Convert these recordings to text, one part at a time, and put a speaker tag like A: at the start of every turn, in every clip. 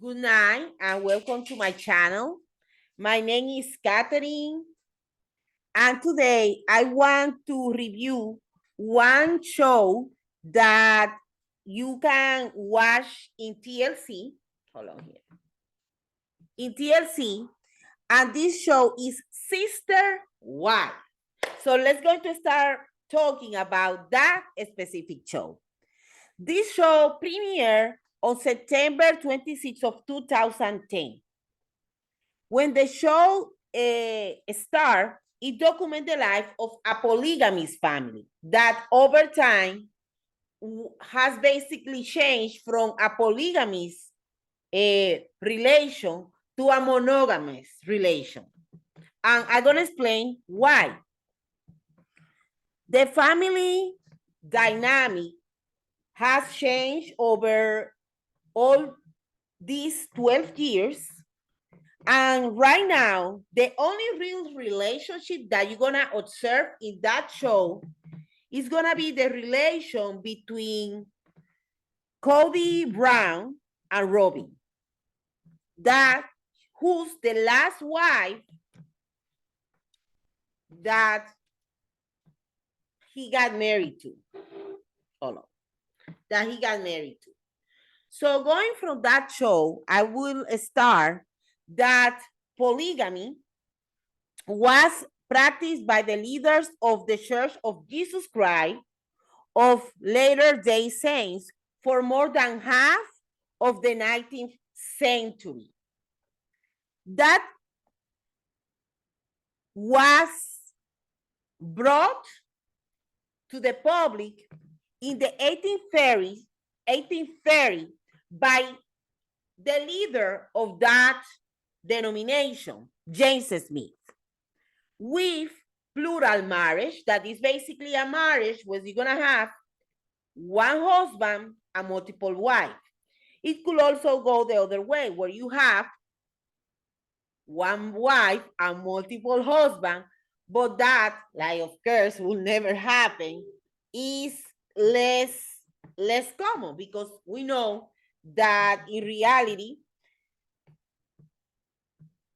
A: Good night and welcome to my channel. My name is Catherine, and today I want to review one show that you can watch in TLC. Hold on here. In TLC, and this show is Sister Wife. So let's go to start talking about that specific show. This show premiered on September 26th of 2010. When the show started, it documented the life of a polygamous family that over time has basically changed from a polygamous relation to a monogamous relation. And I'm going to explain why. The family dynamic has changed over all these 12 years. And right now, the only real relationship that you're going to observe in that show is going to be the relation between Cody Brown and Robin. That who's the last wife that he got married to. Hold on. That he got married to. So going from that show, I will start that polygamy was practiced by the leaders of the Church of Jesus Christ of Latter-day Saints for more than half of the 19th century. That was brought to the public in the 1830 by the leader of that denomination, James Smith, with plural marriage. That is basically a marriage where you're going to have one husband and multiple wives. It could also go the other way, where you have one wife and multiple husbands, but that, like, of course, will never happen, is less common, because we know that in reality,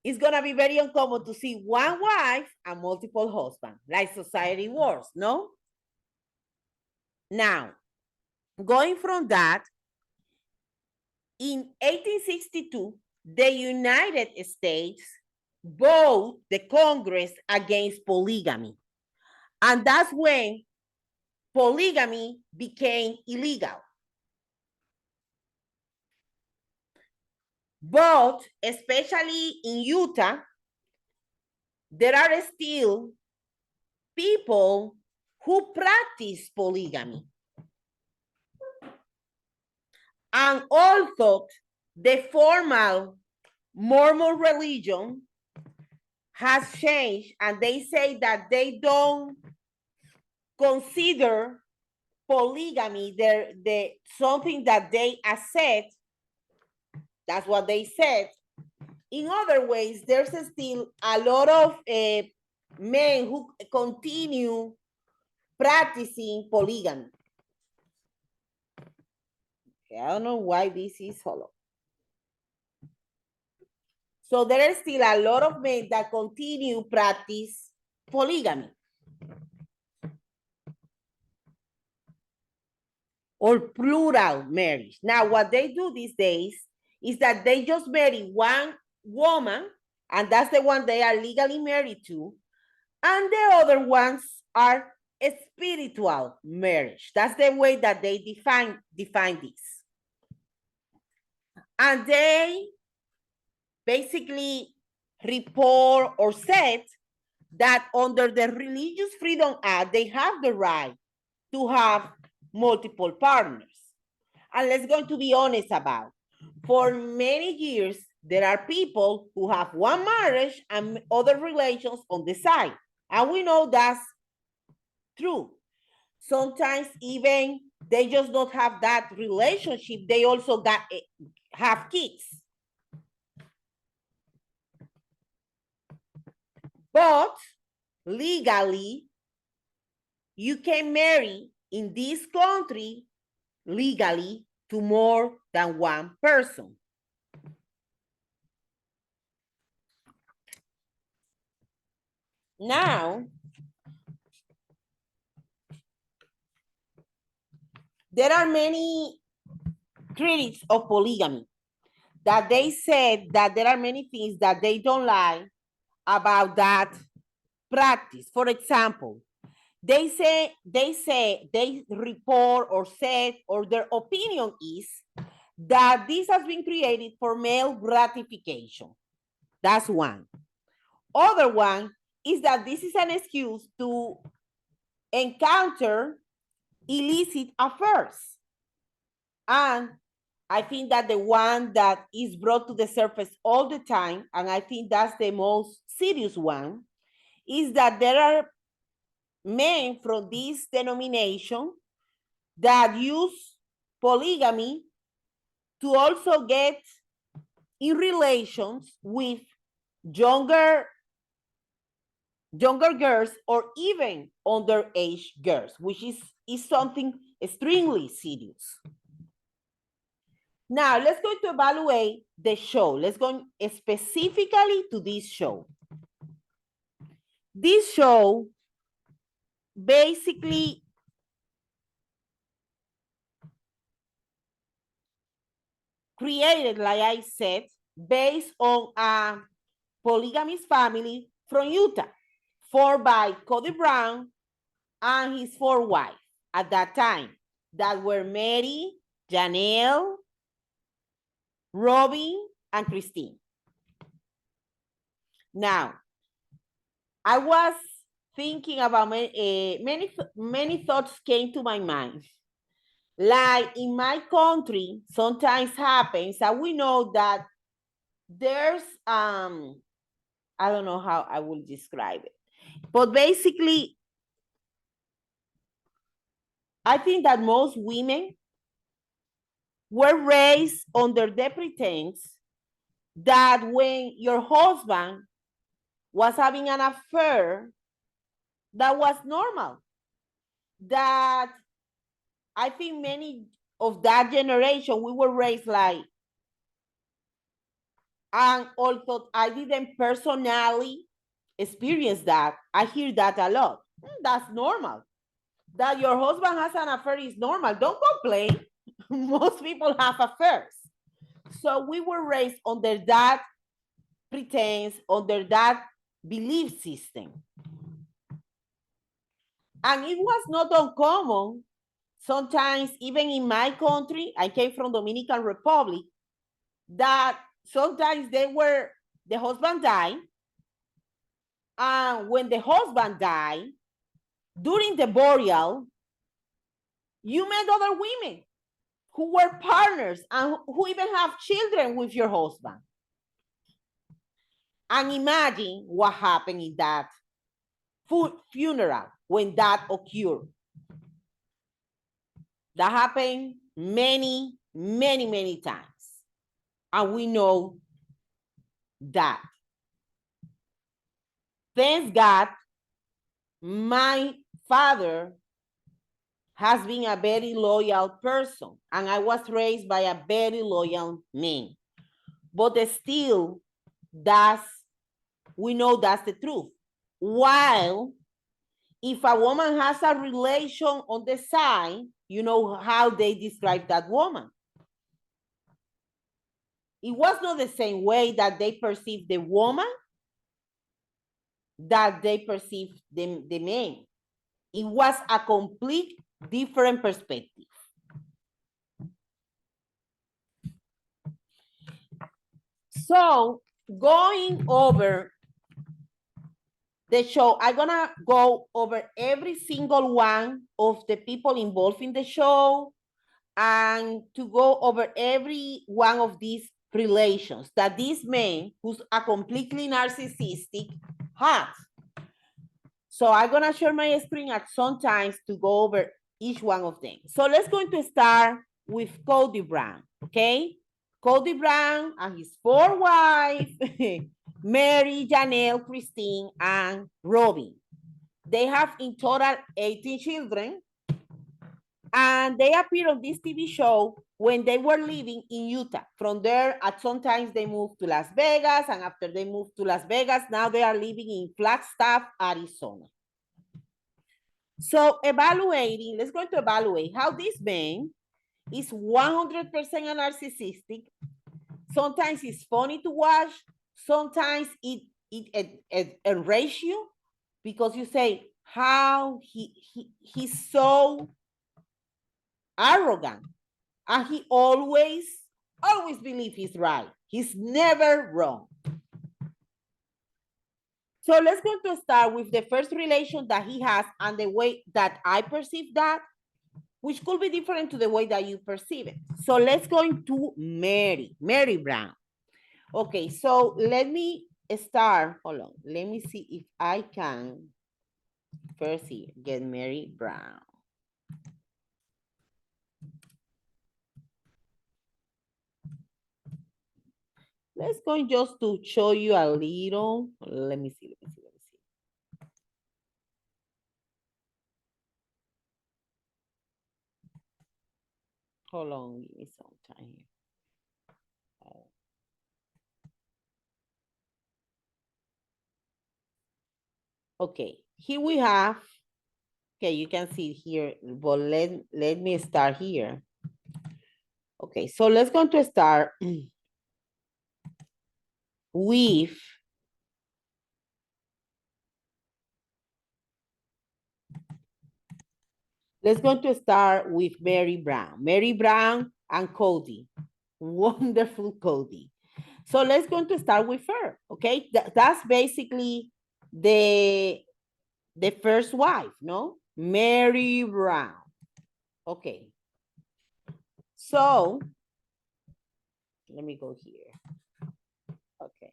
A: it's gonna be very uncommon to see one wife and multiple husbands, like society works, no? Now, going from that, in 1862, the United States voted the Congress against polygamy. And that's when polygamy became illegal. But especially in Utah, there are still people who practice polygamy. And also, the formal Mormon religion has changed, and they say that they don't consider polygamy the something that they accept. That's what they said. In other ways, there's still a lot of men who continue practicing polygamy. Okay, I don't know why this is hollow. So there are still a lot of men that continue practice polygamy. Or plural marriage. Now, what they do these days is that they just marry one woman, and that's the one they are legally married to, and the other ones are a spiritual marriage. That's the way that they define this. And they basically report or said that under the Religious Freedom Act, they have the right to have multiple partners. And let's go to be honest about, for many years, there are people who have one marriage and other relations on the side. And we know that's true. Sometimes even they just don't have that relationship. They also have kids. But legally, you can marry in this country legally to more than one person. Now, there are many critics of polygamy that they said that there are many things that they don't like about that practice. For example, they report or said, or their opinion is that this has been created for male gratification. That's one. Other one is that this is an excuse to encounter illicit affairs. And I think that the one that is brought to the surface all the time, and I think that's the most serious one, is that there are men from this denomination that use polygamy to also get in relations with younger girls or even underage girls, which is something extremely serious. Now, let's go to evaluate the show. Let's go specifically to this show. This show basically created, like I said, based on a polygamous family from Utah, formed by Cody Brown and his 4 wives at that time, that were Mary, Janelle, Robin, and Christine. Now, I was thinking about many thoughts came to my mind. Like in my country, sometimes happens that we know that there's I don't know how I will describe it, but basically, I think that most women were raised under the pretense that when your husband was having an affair, that was normal. That I think many of that generation, we were raised like, and although I didn't personally experience that, I hear that a lot. That's normal. That your husband has an affair is normal. Don't complain. Most people have affairs. So we were raised under that pretense, under that belief system. And it was not uncommon. Sometimes, even in my country, I came from Dominican Republic, that sometimes the husband died. And when the husband died, during the burial, you met other women who were partners and who even have children with your husband. And imagine what happened in that funeral when that occurred. That happened many, many, many times. And we know that. Thank God, my father has been a very loyal person, and I was raised by a very loyal man. But still, we know that's the truth. While if a woman has a relation on the side, you know how they describe that woman. It was not the same way that they perceive the woman that they perceive the man. It was a complete different perspective. So going over the show, I'm gonna go over every single one of the people involved in the show and to go over every one of these relations that this man, who's a completely narcissistic, has. So I'm gonna share my screen at some times to go over each one of them. So let's going to start with Cody Brown, okay? Cody Brown and his 4 wives, Mary, Janelle, Christine, and Robin. They have in total 18 children. And they appeared on this TV show when they were living in Utah. From there, at sometimes they moved to Las Vegas, and after they moved to Las Vegas, now they are living in Flagstaff, Arizona. So evaluating, let's go to evaluate how this man is 100% narcissistic. Sometimes it's funny to watch. Sometimes it enrages you because you say how he's so arrogant, and he always believe he's right. He's never wrong. So let's go to start with the first relation that he has and the way that I perceive that, which could be different to the way that you perceive it. So let's go into Mary Brown. Okay, so let me start. Hold on. Let me see if I can first here get Mary Brown. Let's go just to show you a little. Let me see. Hold on, give me some time here. Okay, here we have, okay, you can see here, but let me start here. Okay, so let's go to start with let's go to start with Mary Brown. Mary Brown and Cody. Wonderful Cody. So let's go to start with her. Okay, that's basically the first wife, no? Mary Brown. Okay. So let me go here. Okay.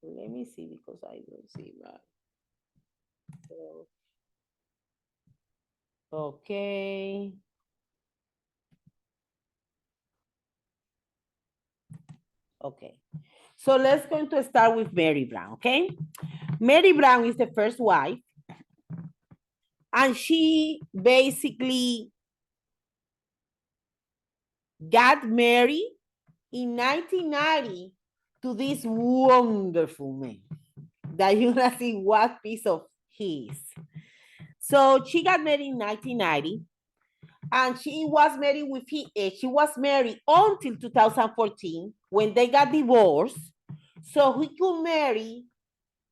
A: Let me see because I don't see that. So, okay. Okay. So let's going to start with Mary Brown, okay? Mary Brown is the first wife, and she basically got married in 1990 to this wonderful man that you're gonna see what piece of his. So she got married in 1990, and she was married with she was married until 2014 when they got divorced, so he could marry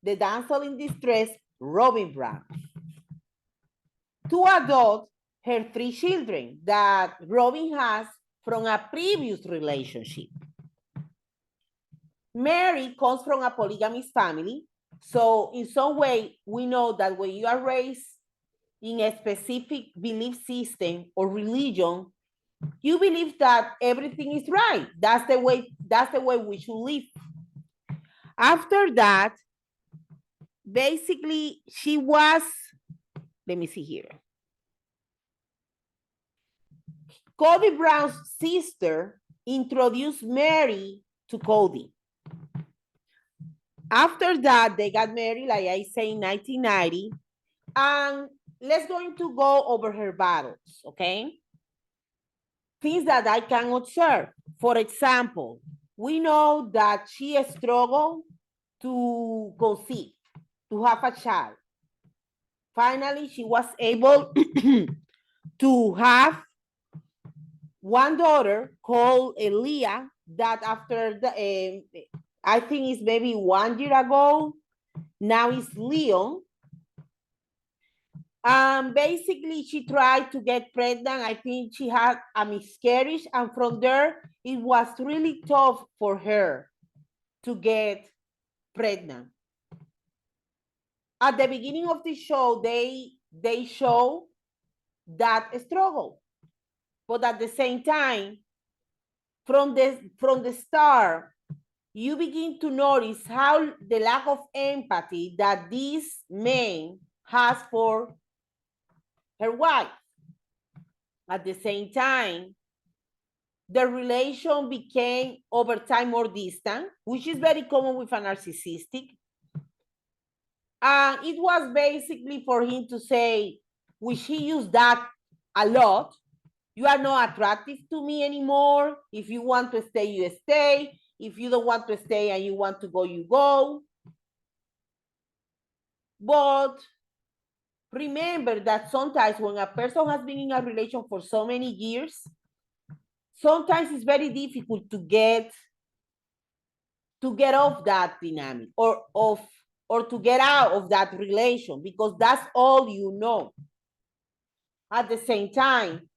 A: the damsel in distress, Robin Brown, to adopt her 3 children that Robin has from a previous relationship. Mary comes from a polygamist family, so in some way we know that when you are raised in a specific belief system or religion, you believe that everything is right. That's the way we should live. After that, basically she was, let me see here. Cody Brown's sister introduced Mary to Cody. After that, they got married, like I say, in 1990. And let's going to go over her battles, okay? Things that I can observe. For example, we know that she struggled to conceive, to have a child. Finally, she was able to have one daughter called Leah that after the, I think it's maybe 1 year ago, now it's Leon. Basically, she tried to get pregnant. I think she had a miscarriage, and from there, it was really tough for her to get pregnant. At the beginning of the show, they show that struggle, but at the same time, from the start, you begin to notice how the lack of empathy that this man has for her wife. At the same time, the relation became over time more distant, which is very common with a narcissistic. It was basically for him to say, which he used that a lot, you are not attractive to me anymore. If you want to stay, you stay. If you don't want to stay and you want to go, you go. But remember that sometimes when a person has been in a relation for so many years, sometimes it's very difficult to get off that dynamic or to get out of that relation because that's all you know. At the same time,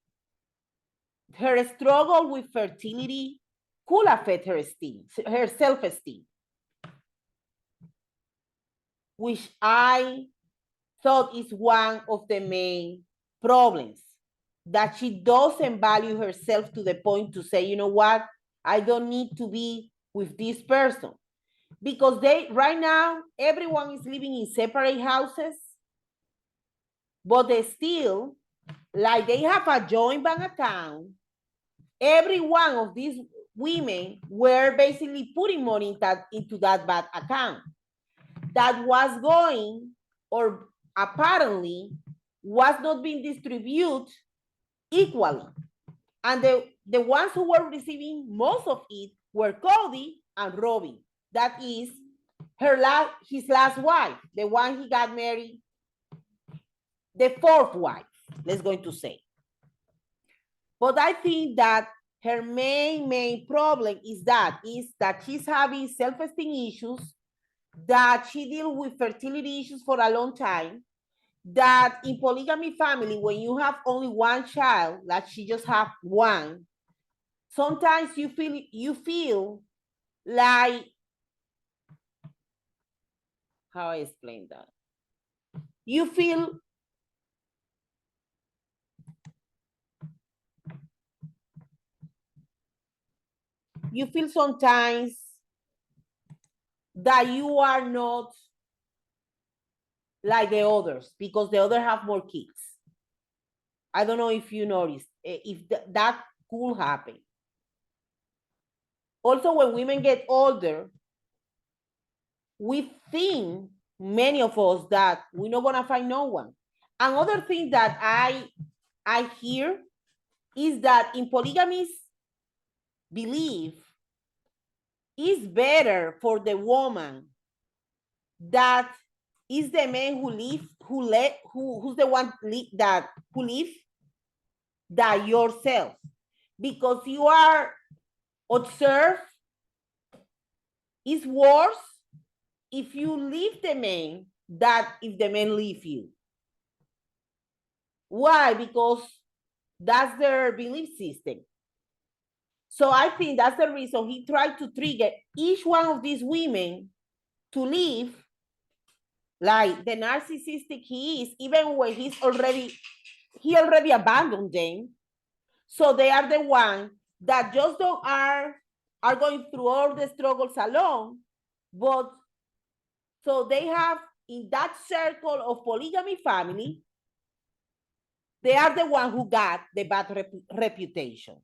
A: her struggle with fertility could affect her self-esteem, which I thought is one of the main problems, that she doesn't value herself to the point to say, you know what, I don't need to be with this person. Because right now, everyone is living in separate houses, but they still, like they have a joint bank account. Every one of these women were basically putting money into that bank account that was going, or apparently was not being distributed equally. And the ones who were receiving most of it were Cody and Robbie. That is his last wife, the one he got married, the fourth wife, let's going to say. But I think that her main problem is that she's having self-esteem issues, that she deals with fertility issues for a long time, that in polygamy family, when you have only one child, like she just have one, sometimes you feel like, how I explain that? You feel sometimes that you are not like the others because the others have more kids. I don't know if you noticed, if that could happen. Also, when women get older, we think, many of us, that we're not gonna find no one. Another thing that I hear is that in polygamy's belief, it's better for the woman that is the man who's the one who live that yourself, because you are observed. It's worse if you leave the man that if the man leave you. Why? Because that's their belief system. So I think that's the reason he tried to trigger each one of these women to leave, like the narcissistic he is, even when he already abandoned them. So they are the ones that just don't are going through all the struggles alone, but so they have, in that circle of polygamy family, they are the one who got the bad reputation.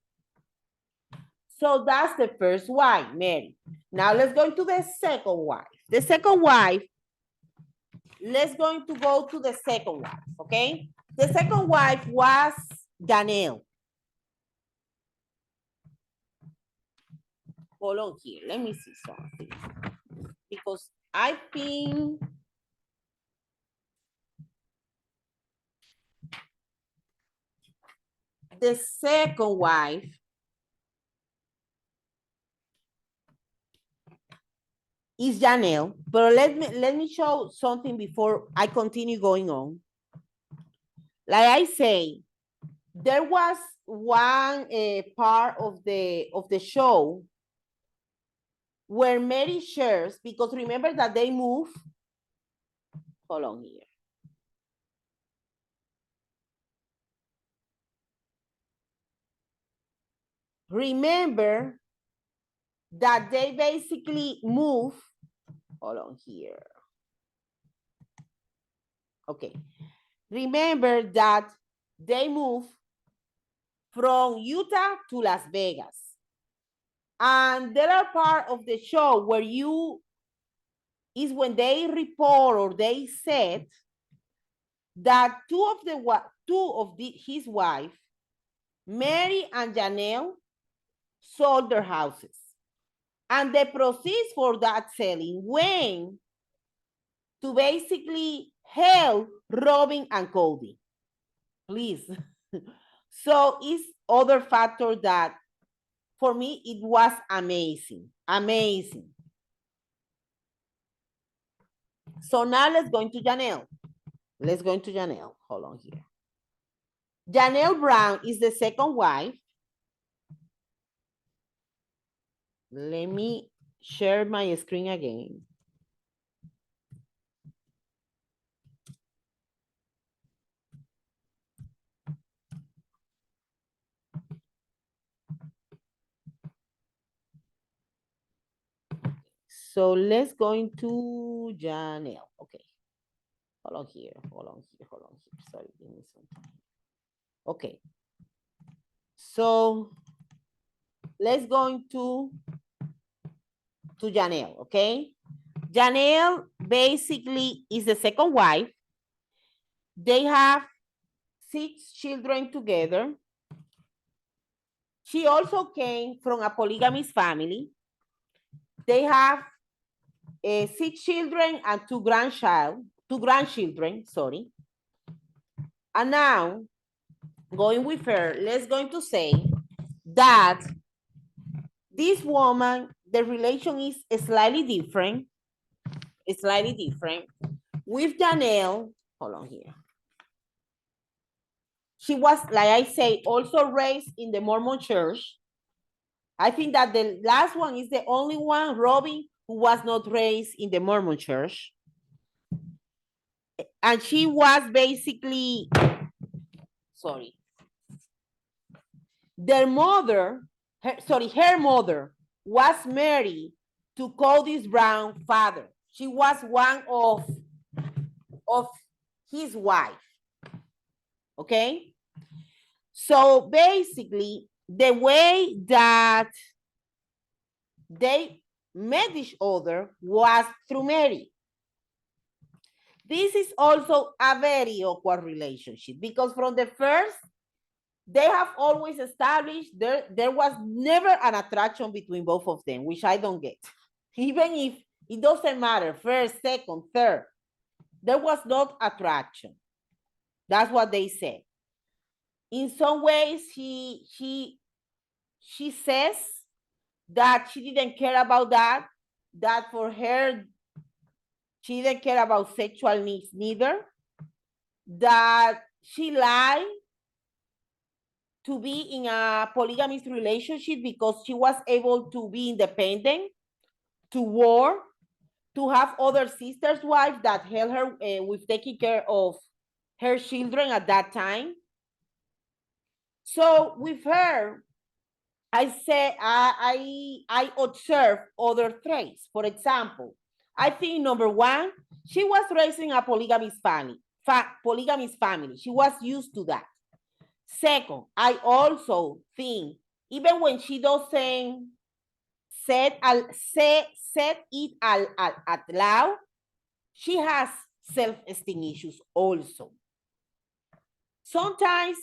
A: So that's the first wife, Mary. Now let's go into the second wife. The second wife, let's going to go to the second wife, okay? The second wife was Janelle. Hold on here, let me see something. Because I think the second wife is Janelle, but let me show something before I continue going on. Like I say, there was one part of the show where Mary shares, because remember that they move. Hold on here. Remember that they basically move. Hold on here. Okay. Remember that they move from Utah to Las Vegas. And there are part of the show where you is when they report or they said that his wife, Mary and Janelle, sold their houses. And the proceeds for that selling went to basically help Robin and Cody. Please. So it's other factor that for me, it was amazing, amazing. So now let's go into Janelle. Let's go into Janelle. Hold on here. Janelle Brown is the second wife. Let me share my screen again. So let's go into Janelle. Okay. Hold on here. Sorry, give me some time. Okay. So let's go into Janelle, okay? Janelle basically is the second wife. They have 6 children together. She also came from a polygamous family. They have 6 children and 2 grandchildren, sorry. And now, going with her, let's going to say that this woman, the relation is slightly different. With Janelle, hold on here. She was, like I say, also raised in the Mormon church. I think that the last one is the only one, Robin, who was not raised in the Mormon church. And she was basically, sorry, her mother was married to Cody's Brown father. She was one of his wife. Okay? So basically, the way that they met each other was through Mary. This is also a very awkward relationship because from the first, they have always established there was never an attraction between both of them, which I don't get. Even if it doesn't matter, first, second, third, there was not attraction. That's what they said. In some ways, she says that she didn't care about that for her, she didn't care about sexual needs neither, that she lied to be in a polygamous relationship because she was able to be independent, to work, to have other sisters' wives that helped her with taking care of her children at that time. So with her, I said I observed other traits. For example, I think number one, she was raised in a polygamous family. She was used to that. Second, I also think even when she doesn't say it out loud, she has self-esteem issues also. Sometimes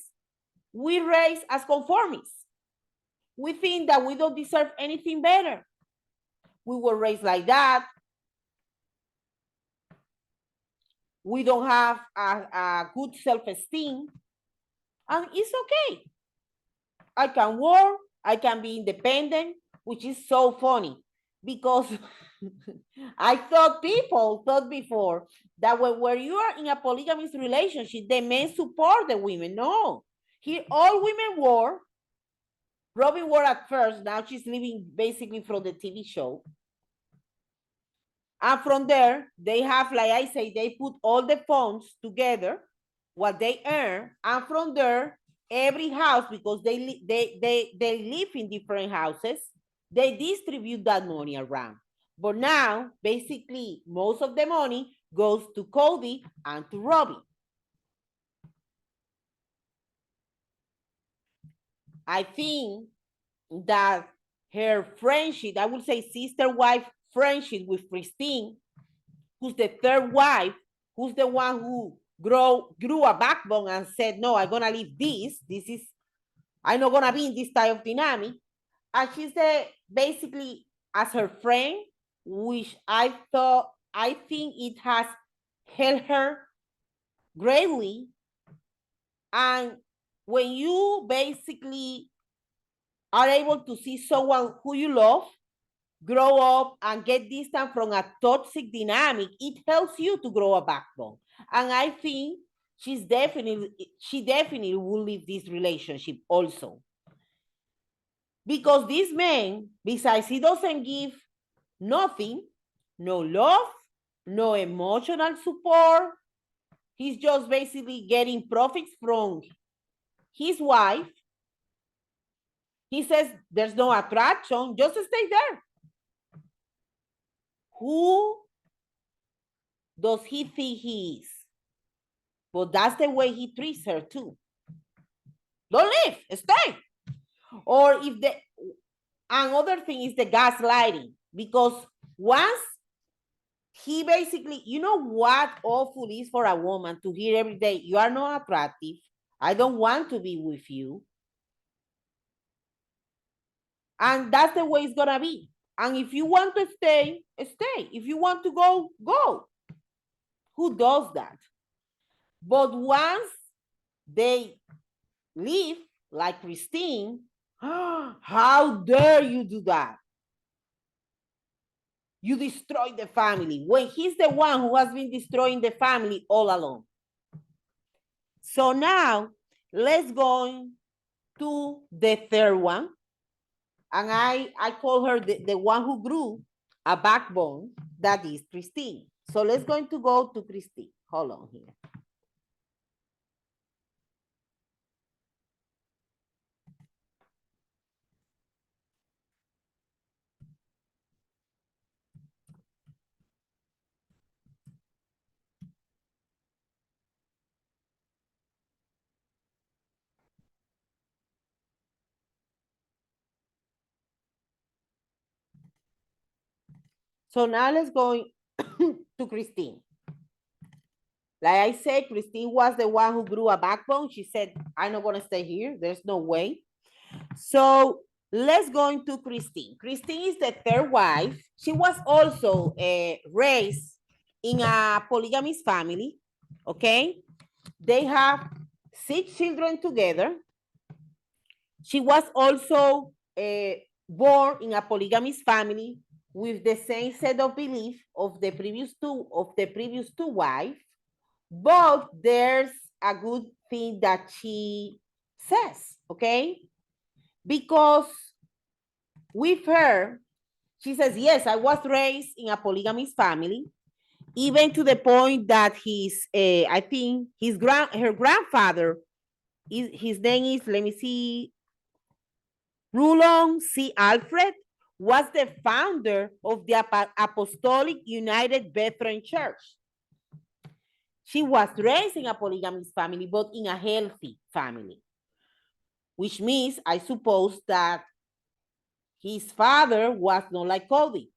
A: we raise as conformists. We think that we don't deserve anything better. We were raised like that. We don't have a good self-esteem. And it's okay. I can work. I can be independent, which is so funny because I thought people thought before that when you are in a polygamous relationship, the men support the women. No. Here, all women work. Robin worked at first. Now she's living basically from the TV show. And from there, they have, like I say, they put all the funds together, what they earn. And from there, every house, because they live in different houses, they distribute that money around. But now, basically, most of the money goes to Cody and to Robbie. I think that her friendship, I would say sister-wife friendship with Christine, who's the third wife, who's the one who grew a backbone and said, no, I'm gonna leave this. I'm not gonna be in this type of dynamic. And she's basically as her friend, which I think it has helped her greatly. And when you basically are able to see someone who you love grow up and get distant from a toxic dynamic, it helps you to grow a backbone. And I think she definitely will leave this relationship also. Because this man, besides he doesn't give nothing, no love, no emotional support, he's just basically getting profits from his wife. He says there's no attraction, just stay there. Who does he think he is? But that's the way he treats her too. Don't leave, stay. Or if the another thing is the gaslighting, because once he basically, you know what awful is for a woman to hear every day, you are not attractive, I don't want to be with you. And that's the way it's gonna be. And if you want to stay, stay. If you want to go, go. Who does that? But once they leave, like Christine, how dare you do that? You destroy the family when he's the one who has been destroying the family all along. So now let's go to the third one. And I call her the one who grew a backbone, that is Christine. So let's going to go to Christine. Hold on here. So now let's go to Christine. Like I said, Christine was the one who grew a backbone. She said, I'm not going to stay here. There's no way. So let's go into Christine. Christine is the third wife. She was also raised in a polygamous family. Okay. They have 6 children together. She was also born in a polygamous family with the same set of belief of the previous two wives. But there's a good thing that she says, okay? Because with her, she says, yes, I was raised in a polygamous family, even to the point that I think her grandfather, his name is, let me see, Rulon C. Alfred, was the founder of the Apostolic United Brethren Church. She was raised in a polygamous family, but in a healthy family, which means, I suppose, that his father was not like Cody.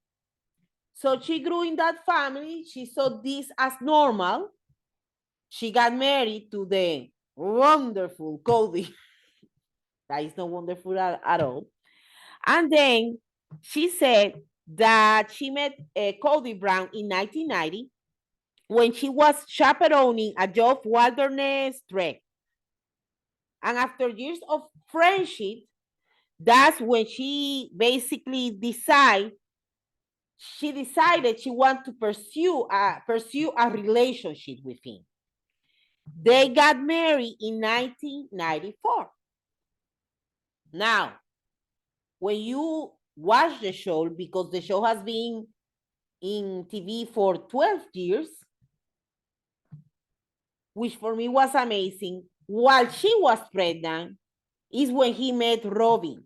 A: So she grew in that family. She saw this as normal. She got married to the wonderful Cody. That is not wonderful at all. And then she said that she met Cody Brown in 1990 when she was chaperoning a Geoff Wilderness trek. And after years of friendship, that's when she basically decided she wanted to pursue a relationship with him. They got married in 1994. Now, when you watch the show, because the show has been in TV for 12 years, which for me was amazing, while she was pregnant, is when he met Robin.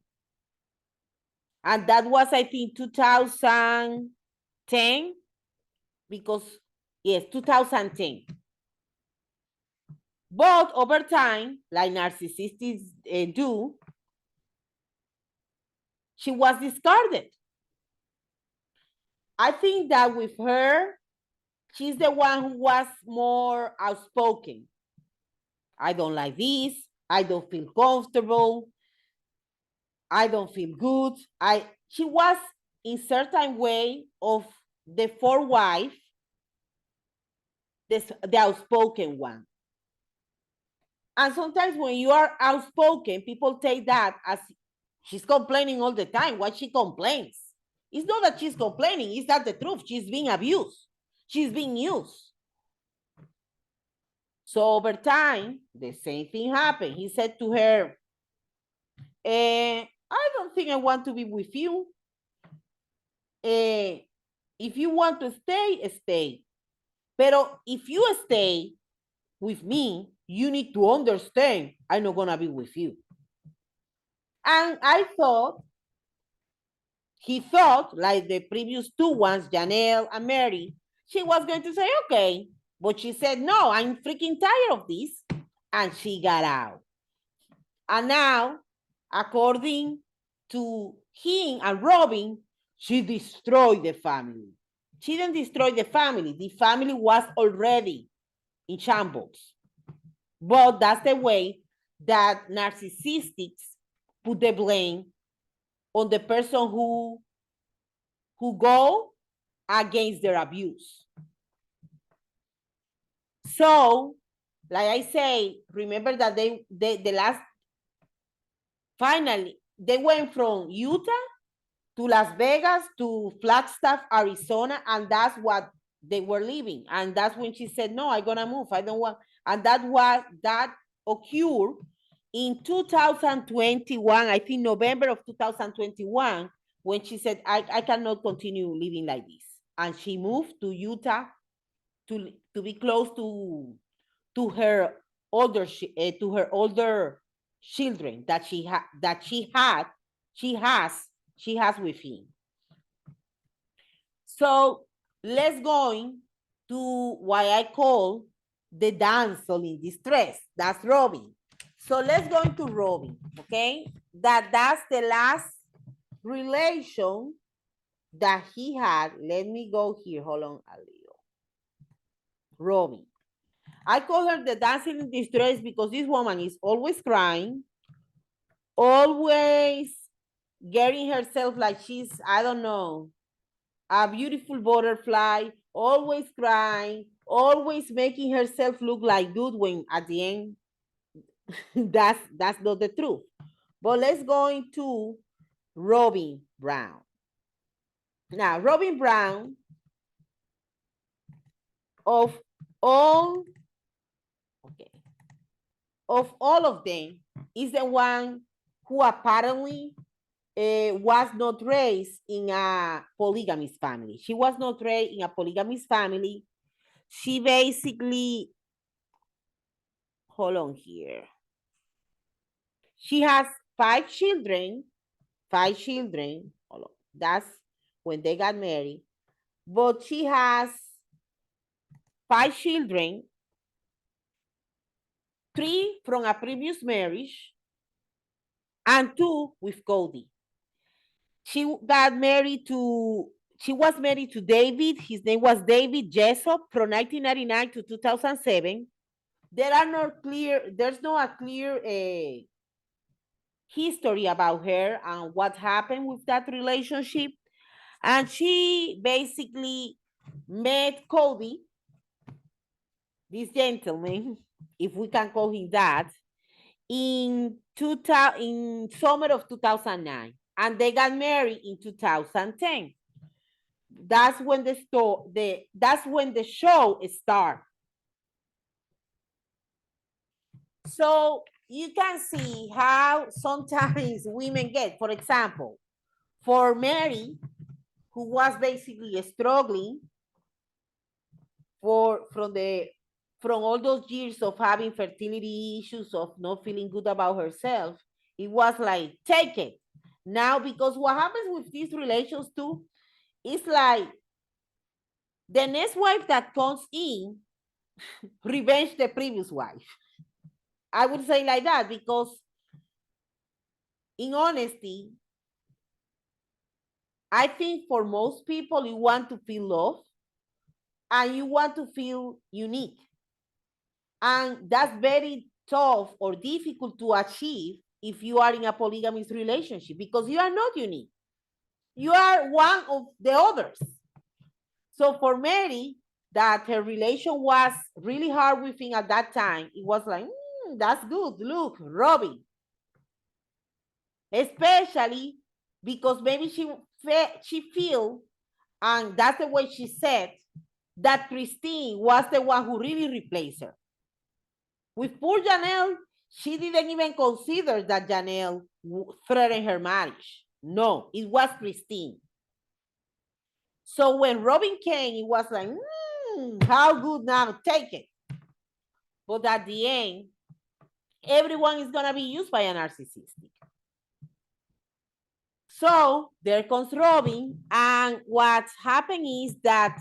A: And that was, I think, 2010, because, yes, 2010. But over time, like narcissists do, she was discarded. I think that with her, She's the one who was more outspoken. I don't like this. I don't feel comfortable. I don't feel good. She was in certain way of the fourth wife, the outspoken one. And sometimes when you are outspoken, people take that as she's complaining all the time. Why she complains? It's not that she's complaining, it's that the truth. She's being abused. She's being used. So over time, the same thing happened. He said to her, I don't think I want to be with you. If you want to stay, stay. Pero if you stay with me, you need to understand I'm not gonna be with you. And he thought, like the previous two ones, Janelle and Mary, she was going to say, okay. But she said, no, I'm freaking tired of this. And she got out. And now, according to him and Robin, she destroyed the family. She didn't destroy the family. The family was already in shambles. But that's the way that narcissists put the blame on the person who go against their abuse. So, like I say, remember that the last, finally, they went from Utah to Las Vegas to Flagstaff, Arizona, and that's what they were living. And that's when she said, no, I'm gonna move. I don't want, and that occurred in 2021, I think November of 2021, when she said, I cannot continue living like this. And she moved to Utah to be close to her older children that she has with him. So let's go to what I call the damsel in distress. That's Robin. So let's go into Robin, okay? That's the last relation that he had. Let me go here. Hold on a little. Robin. I call her the damsel in distress because this woman is always crying, always getting herself like she's, I don't know, a beautiful butterfly, always crying, always making herself look like good when at the end, that's not the truth. But let's go into Robin Brown. Now, Robin Brown, of all, okay, of all of them, is the one who apparently was not raised in a polygamist family. She was not raised in a polygamist family. She basically, hold on here. She has 5 children, 5 children. Hold on. That's when they got married. But she has 5 children, 3 from a previous marriage and 2 with Cody. She was married to David. His name was David Jessop from 1999 to 2007. There's no a clear history about her and what happened with that relationship. And she basically met Cody, this gentleman, if we can call him that, in summer of 2009, and they got married in 2010. That's when the show started. So you can see how sometimes women get, for example, for Mary, who was basically struggling from all those years of having fertility issues, of not feeling good about herself, it was like, take it. Now, because what happens with these relations too, is like the next wife that comes in revenge the previous wife. I would say like that because, in honesty, I think for most people, you want to feel love. and you want to feel unique. And that's very tough or difficult to achieve if you are in a polygamous relationship because you are not unique. You are one of the others. So for Mary, that her relation was really hard with him at that time, it was like, that's good. Look, Robbie. Especially because maybe she feel, and that's the way she said, that Christine was the one who really replaced her. With poor Janelle, she didn't even consider that Janelle threatened her marriage. No, it was Christine. So when Robin came, it was like, how good now, take it. But at the end, everyone is going to be used by a narcissistic. So there comes Robin, and what's happened is that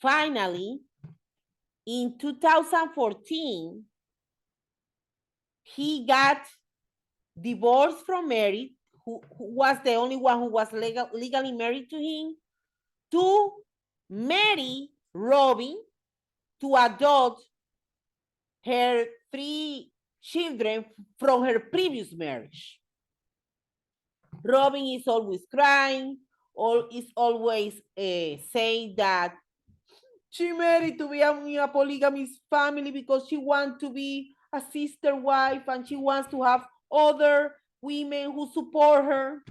A: finally, in 2014, he got divorced from Mary, who was the only one who was legally married to him, to marry Robin to adopt her 3 children from her previous marriage. Robin is always crying, or is always saying that she married to be in a polygamous family because she wants to be a sister wife and she wants to have other women who support her.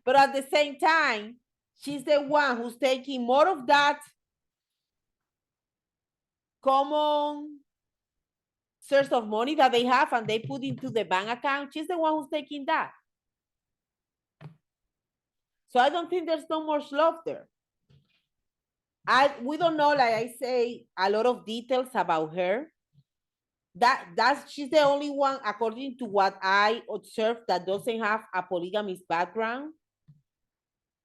A: But at the same time, she's the one who's taking more of that common source of money that they have and they put into the bank account. She's the one who's taking that. So I don't think there's no much love there. We don't know, like I say, a lot of details about her. She's the only one, according to what I observed, that doesn't have a polygamous background.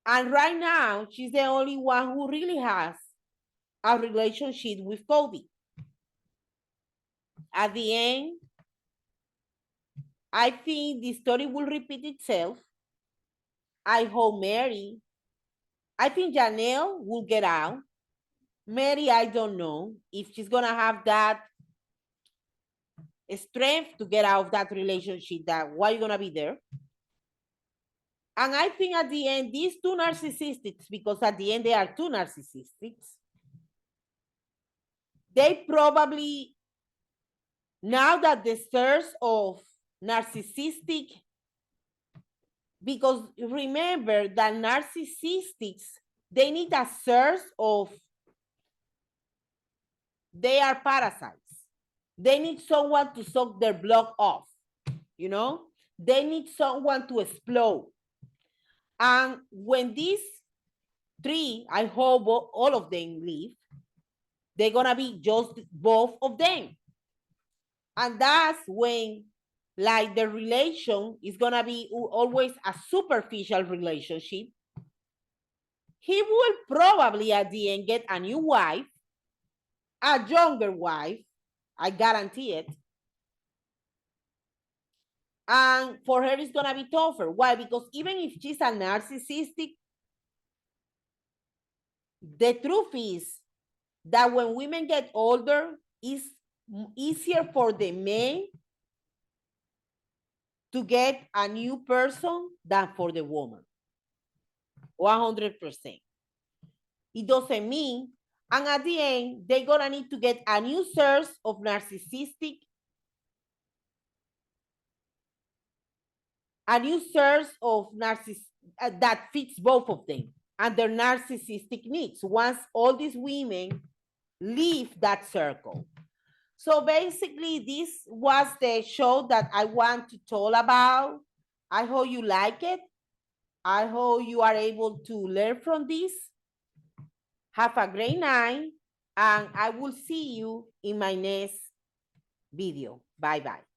A: And right now, she's the only one who really has a relationship with Cody. At the end, I think the story will repeat itself. I hope Mary, I think Janelle will get out. Mary, I don't know if she's going to have that strength to get out of that relationship, that why you going to be there. And I think at the end, these 2 narcissists, because at the end they are 2 narcissists, they probably, now that the source of narcissistic, because remember that narcissists, they need a source of, they are parasites. They need someone to suck their blood off, you know? They need someone to explode. And when these 3, I hope all of them leave, they're gonna be just both of them. And that's when, like, the relation is gonna be always a superficial relationship. He will probably at the end get a new wife, a younger wife, I guarantee it. And for her, it's gonna be tougher. Why? Because even if she's a narcissistic, the truth is that when women get older, it's easier for the men to get a new person than for the woman. 100%. It doesn't mean, and at the end, they're gonna need to get a new source of narcissistic, that fits both of them and their narcissistic needs once all these women leave that circle. So basically, this was the show that I want to talk about. I hope you like it. I hope you are able to learn from this. Have a great night, and I will see you in my next video. Bye-bye.